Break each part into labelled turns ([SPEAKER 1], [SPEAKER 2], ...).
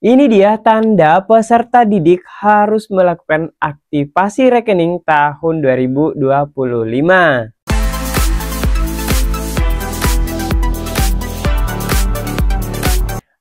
[SPEAKER 1] Ini dia tanda peserta didik harus melakukan aktivasi rekening tahun 2025.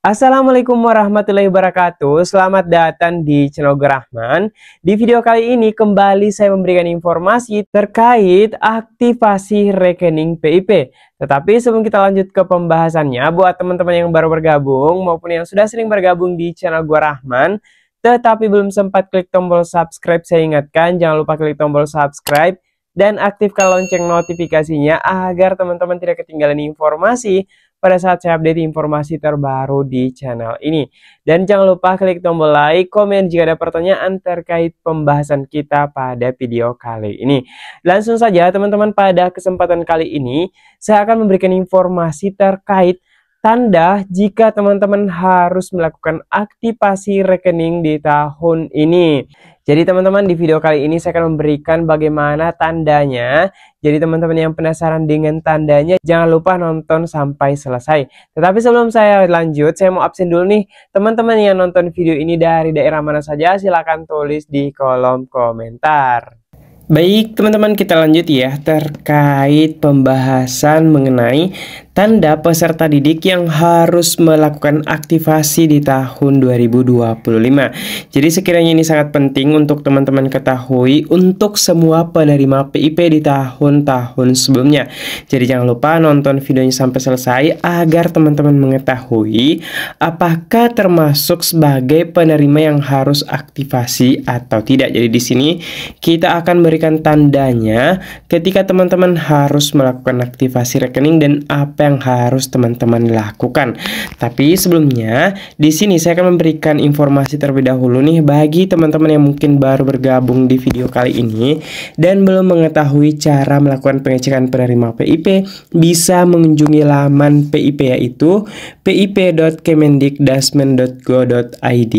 [SPEAKER 1] Assalamualaikum warahmatullahi wabarakatuh. Selamat datang di channel Rahman. Di video kali ini kembali saya memberikan informasi terkait aktivasi rekening PIP. Tetapi sebelum kita lanjut ke pembahasannya, buat teman-teman yang baru bergabung maupun yang sudah sering bergabung di channel Rahman, tetapi belum sempat klik tombol subscribe, saya ingatkan jangan lupa klik tombol subscribe dan aktifkan lonceng notifikasinya agar teman-teman tidak ketinggalan informasi pada saat saya update informasi terbaru di channel ini. Dan jangan lupa klik tombol like, komen jika ada pertanyaan terkait pembahasan kita pada video kali ini. Langsung saja teman-teman, pada kesempatan kali ini saya akan memberikan informasi terkait tanda jika teman-teman harus melakukan aktivasi rekening di tahun ini. Jadi teman-teman, di video kali ini saya akan memberikan bagaimana tandanya. Jadi teman-teman yang penasaran dengan tandanya, jangan lupa nonton sampai selesai. Tetapi sebelum saya lanjut, saya mau absen dulu nih. Teman-teman yang nonton video ini dari daerah mana saja, silahkan tulis di kolom komentar. Baik teman-teman, kita lanjut ya terkait pembahasan mengenai tanda peserta didik yang harus melakukan aktivasi di tahun 2025. Jadi sekiranya ini sangat penting untuk teman-teman ketahui untuk semua penerima PIP di tahun-tahun sebelumnya. Jadi jangan lupa nonton videonya sampai selesai agar teman-teman mengetahui apakah termasuk sebagai penerima yang harus aktivasi atau tidak. Jadi di sini kita akan berikan tandanya ketika teman-teman harus melakukan aktivasi rekening dan apa yang harus teman-teman lakukan. Tapi sebelumnya di sini saya akan memberikan informasi terlebih dahulu nih bagi teman-teman yang mungkin baru bergabung di video kali ini dan belum mengetahui cara melakukan pengecekan penerima PIP, bisa mengunjungi laman PIP yaitu pip.kemendikdasmen.go.id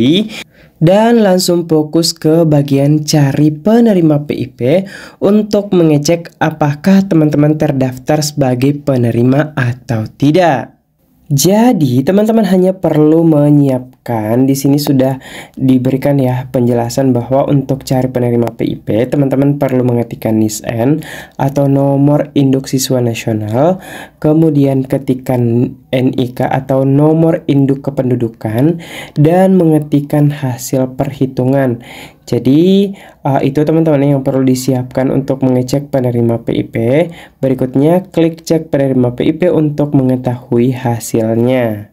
[SPEAKER 1] dan langsung fokus ke bagian cari penerima PIP untuk mengecek apakah teman-teman terdaftar sebagai penerima atau tidak. Jadi teman-teman hanya perlu menyiapkan, di sini sudah diberikan ya penjelasan bahwa untuk cari penerima PIP teman-teman perlu mengetikkan NISN atau nomor induk siswa nasional, kemudian ketikkan NIK atau nomor induk kependudukan dan mengetikkan hasil perhitungan. Jadi itu teman-teman yang perlu disiapkan untuk mengecek penerima PIP. Berikutnya klik cek penerima PIP untuk mengetahui hasilnya.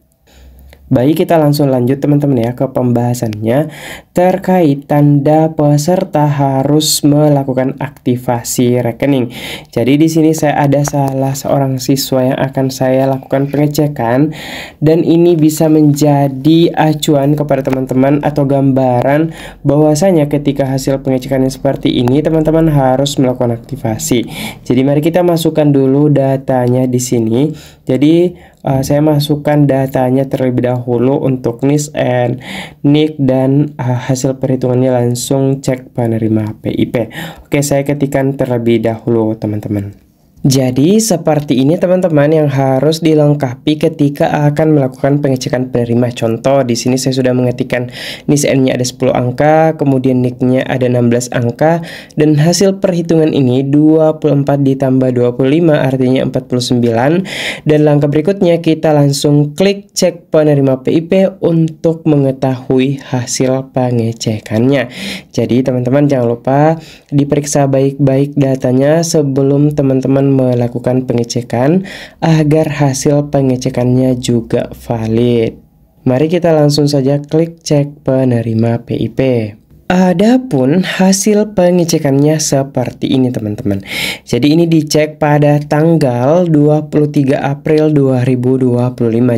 [SPEAKER 1] Baik, kita langsung lanjut teman-teman ya ke pembahasannya terkait tanda peserta harus melakukan aktivasi rekening. Jadi di sini saya ada salah seorang siswa yang akan saya lakukan pengecekan dan ini bisa menjadi acuan kepada teman-teman atau gambaran bahwasanya ketika hasil pengecekannya seperti ini teman-teman harus melakukan aktivasi. Jadi mari kita masukkan dulu datanya di sini. Jadi saya masukkan datanya terlebih dahulu untuk NISN, NIK dan hasil perhitungannya langsung cek penerima PIP. Oke, saya ketikkan terlebih dahulu teman-teman. Jadi seperti ini teman-teman yang harus dilengkapi ketika akan melakukan pengecekan penerima. Contoh di sini saya sudah mengetikkan NISN-nya ada 10 angka, kemudian NIK-nya ada 16 angka dan hasil perhitungan ini 24 ditambah 25 artinya 49. Dan langkah berikutnya kita langsung klik cek penerima PIP untuk mengetahui hasil pengecekannya. Jadi teman-teman jangan lupa diperiksa baik-baik datanya sebelum teman-teman melakukan pengecekan agar hasil pengecekannya juga valid. Mari kita langsung saja klik cek penerima PIP. Adapun hasil pengecekannya seperti ini teman-teman. Jadi ini dicek pada tanggal 23 April 2025.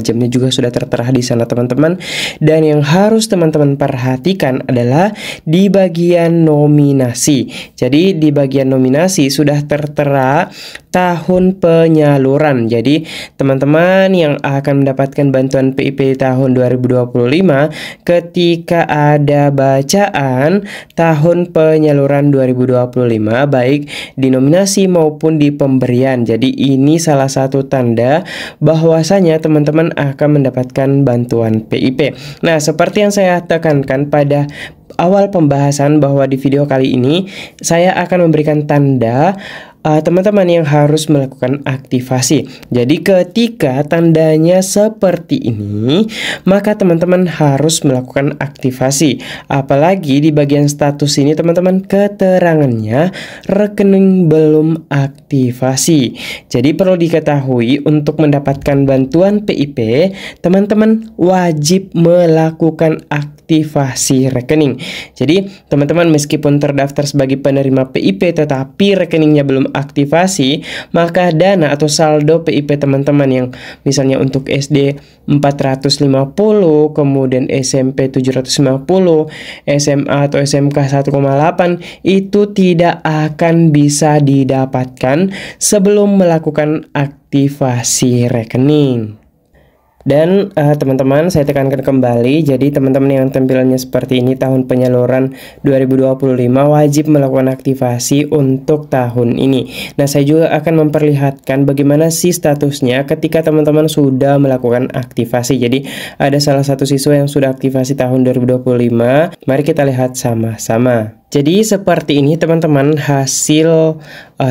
[SPEAKER 1] Jamnya juga sudah tertera di sana teman-teman. Dan yang harus teman-teman perhatikan adalah di bagian nominasi. Jadi di bagian nominasi sudah tertera tahun penyaluran. Jadi teman-teman yang akan mendapatkan bantuan PIP tahun 2025 ketika ada bacaan penyaluran tahun penyaluran 2025 baik di nominasi maupun di pemberian. Jadi ini salah satu tanda bahwasanya teman-teman akan mendapatkan bantuan PIP. Nah, seperti yang saya tekankan pada awal pembahasan bahwa di video kali ini saya akan memberikan tanda teman-teman yang harus melakukan aktivasi. Jadi ketika tandanya seperti ini, maka teman-teman harus melakukan aktivasi. Apalagi di bagian status ini teman-teman keterangannya rekening belum aktivasi. Jadi perlu diketahui untuk mendapatkan bantuan PIP, teman-teman wajib melakukan aktivasi rekening. Jadi teman-teman meskipun terdaftar sebagai penerima PIP tetapi rekeningnya belum aktivasi, maka dana atau saldo PIP teman-teman yang misalnya untuk SD 450, kemudian SMP 750, SMA atau SMK 1,8 itu tidak akan bisa didapatkan sebelum melakukan aktivasi rekening. Dan teman-teman saya tekankan kembali, jadi teman-teman yang tampilannya seperti ini tahun penyaluran 2025 wajib melakukan aktivasi untuk tahun ini. Nah, saya juga akan memperlihatkan bagaimana sih statusnya ketika teman-teman sudah melakukan aktivasi. Jadi ada salah satu siswa yang sudah aktivasi tahun 2025. Mari kita lihat sama-sama. Jadi seperti ini teman-teman hasil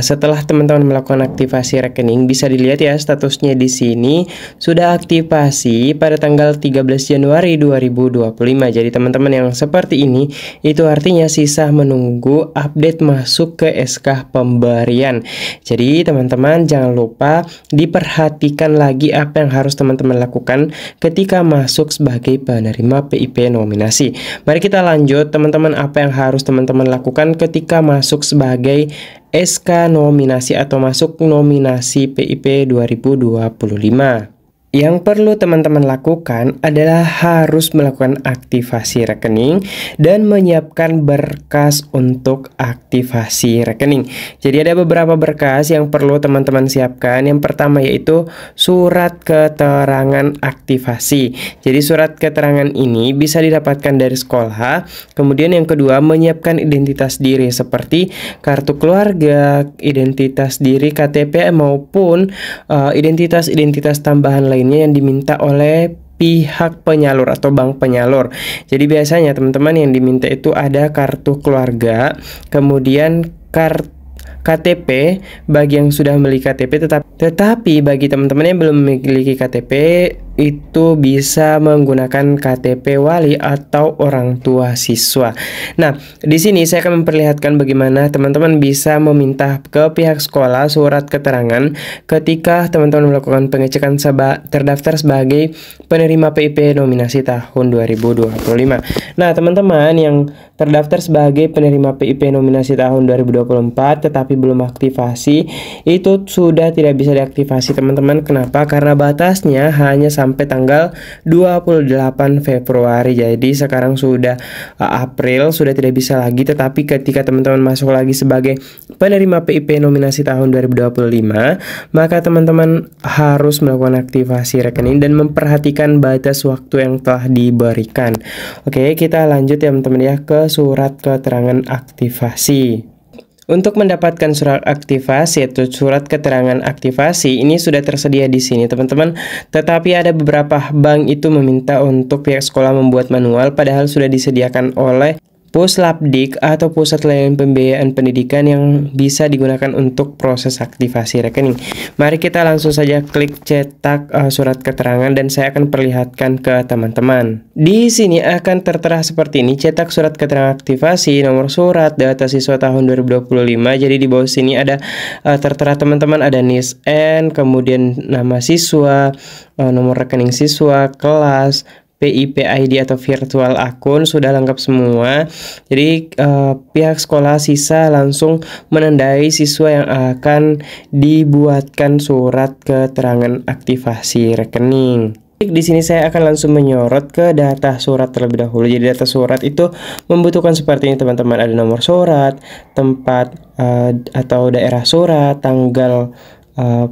[SPEAKER 1] setelah teman-teman melakukan aktivasi rekening, bisa dilihat ya statusnya di sini sudah aktivasi pada tanggal 13 Januari 2025. Jadi teman-teman yang seperti ini itu artinya sisa menunggu update masuk ke SK pemberian. Jadi teman-teman jangan lupa diperhatikan lagi apa yang harus teman-teman lakukan ketika masuk sebagai penerima PIP nominasi. Mari kita lanjut teman-teman, apa yang harus teman-teman lakukan ketika masuk sebagai SK nominasi atau masuk nominasi PIP 2025. Yang perlu teman-teman lakukan adalah harus melakukan aktivasi rekening dan menyiapkan berkas untuk aktivasi rekening. Jadi ada beberapa berkas yang perlu teman-teman siapkan. Yang pertama yaitu surat keterangan aktivasi. Jadi surat keterangan ini bisa didapatkan dari sekolah. Kemudian yang kedua menyiapkan identitas diri seperti kartu keluarga, identitas diri KTP maupun identitas-identitas tambahan lainnya yang diminta oleh pihak penyalur atau bank penyalur. Jadi biasanya teman-teman yang diminta itu ada kartu keluarga, kemudian KTP bagi yang sudah memiliki KTP, tetapi bagi teman-teman yang belum memiliki KTP itu bisa menggunakan KTP wali atau orang tua siswa. Nah, di sini saya akan memperlihatkan bagaimana teman-teman bisa meminta ke pihak sekolah surat keterangan ketika teman-teman melakukan pengecekan terdaftar sebagai penerima PIP nominasi tahun 2025. Nah, teman-teman yang terdaftar sebagai penerima PIP nominasi tahun 2024 tetapi belum aktivasi, itu sudah tidak bisa diaktifasi teman-teman. Kenapa? Karena batasnya hanya sampai tanggal 28 Februari. Jadi sekarang sudah April, sudah tidak bisa lagi. Tetapi ketika teman-teman masuk lagi sebagai penerima PIP nominasi tahun 2025, maka teman-teman harus melakukan aktivasi rekening dan memperhatikan batas waktu yang telah diberikan. Oke, kita lanjut ya teman-teman ya ke surat keterangan aktivasi. Untuk mendapatkan surat aktivasi atau surat keterangan aktivasi ini sudah tersedia di sini teman-teman. Tetapi ada beberapa bank itu meminta untuk pihak sekolah membuat manual padahal sudah disediakan oleh Puslapdik atau Pusat Layanan Pembiayaan Pendidikan yang bisa digunakan untuk proses aktivasi rekening. Mari kita langsung saja klik cetak surat keterangan dan saya akan perlihatkan ke teman-teman. Di sini akan tertera seperti ini, cetak surat keterangan aktivasi, nomor surat, data siswa tahun 2025. Jadi di bawah sini ada tertera teman-teman, ada NISN, kemudian nama siswa, nomor rekening siswa, kelas, PIP ID atau virtual akun sudah lengkap semua. Jadi pihak sekolah sisa langsung menandai siswa yang akan dibuatkan surat keterangan aktivasi rekening. Di sini saya akan langsung menyorot ke data surat terlebih dahulu. Jadi data surat itu membutuhkan seperti ini teman-teman. Ada nomor surat, tempat atau daerah surat, tanggal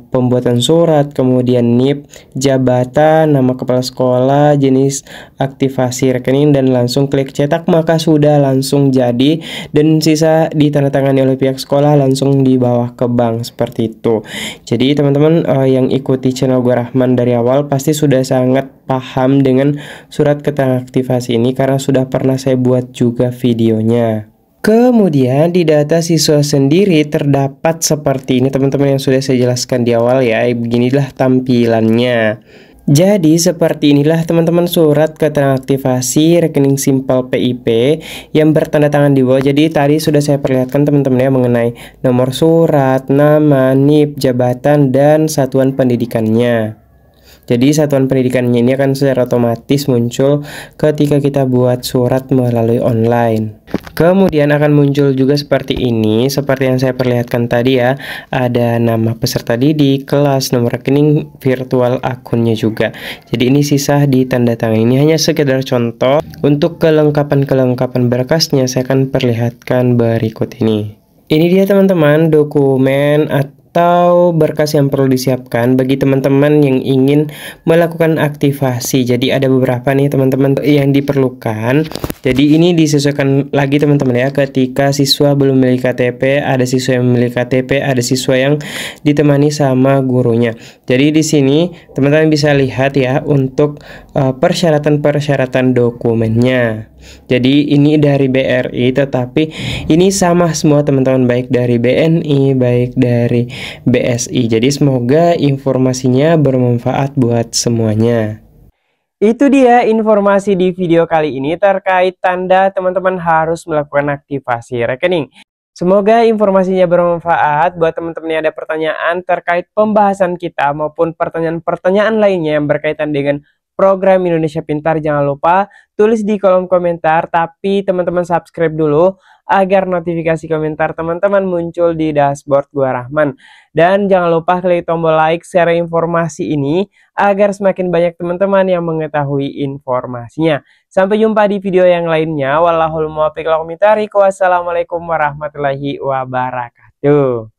[SPEAKER 1] pembuatan surat, kemudian NIP, jabatan, nama kepala sekolah, jenis aktivasi rekening, dan langsung klik cetak, maka sudah langsung jadi, dan sisa ditandatangani oleh pihak sekolah langsung dibawa ke bank seperti itu. Jadi teman-teman yang ikuti channel gua Rahman dari awal pasti sudah sangat paham dengan surat keterangan aktivasi ini karena sudah pernah saya buat juga videonya. Kemudian di data siswa sendiri terdapat seperti ini teman-teman yang sudah saya jelaskan di awal ya. Beginilah tampilannya. Jadi seperti inilah teman-teman surat keterangan aktivasi rekening simpel PIP yang bertanda tangan di bawah. Jadi tadi sudah saya perlihatkan teman-teman ya mengenai nomor surat, nama, NIP, jabatan, dan satuan pendidikannya. Jadi satuan pendidikannya ini akan secara otomatis muncul ketika kita buat surat melalui online. Kemudian akan muncul juga seperti ini, seperti yang saya perlihatkan tadi ya. Ada nama peserta didik, kelas, nomor rekening, virtual akunnya juga. Jadi ini sisa di tanda tangan. Ini hanya sekedar contoh. Untuk kelengkapan berkasnya saya akan perlihatkan berikut ini. Ini dia teman-teman dokumen atau berkas yang perlu disiapkan bagi teman-teman yang ingin melakukan aktivasi. Jadi ada beberapa nih teman-teman yang diperlukan. Jadi ini disesuaikan lagi teman-teman ya, ketika siswa belum memiliki KTP, ada siswa yang memiliki KTP, ada siswa yang ditemani sama gurunya. Jadi di sini teman-teman bisa lihat ya untuk persyaratan-persyaratan dokumennya. Jadi ini dari BRI, tetapi ini sama semua teman-teman, baik dari BNI, baik dari BSI. Jadi semoga informasinya bermanfaat buat semuanya. Itu dia informasi di video kali ini terkait tanda teman-teman harus melakukan aktivasi rekening. Semoga informasinya bermanfaat buat teman-teman yang ada pertanyaan terkait pembahasan kita maupun pertanyaan-pertanyaan lainnya yang berkaitan dengan program Indonesia Pintar. Jangan lupa tulis di kolom komentar, tapi teman-teman subscribe dulu agar notifikasi komentar teman-teman muncul di dashboard gua Rahman. Dan jangan lupa klik tombol like, share informasi ini agar semakin banyak teman-teman yang mengetahui informasinya. Sampai jumpa di video yang lainnya. Wallahul muwaffiq. Wassalamualaikum warahmatullahi wabarakatuh.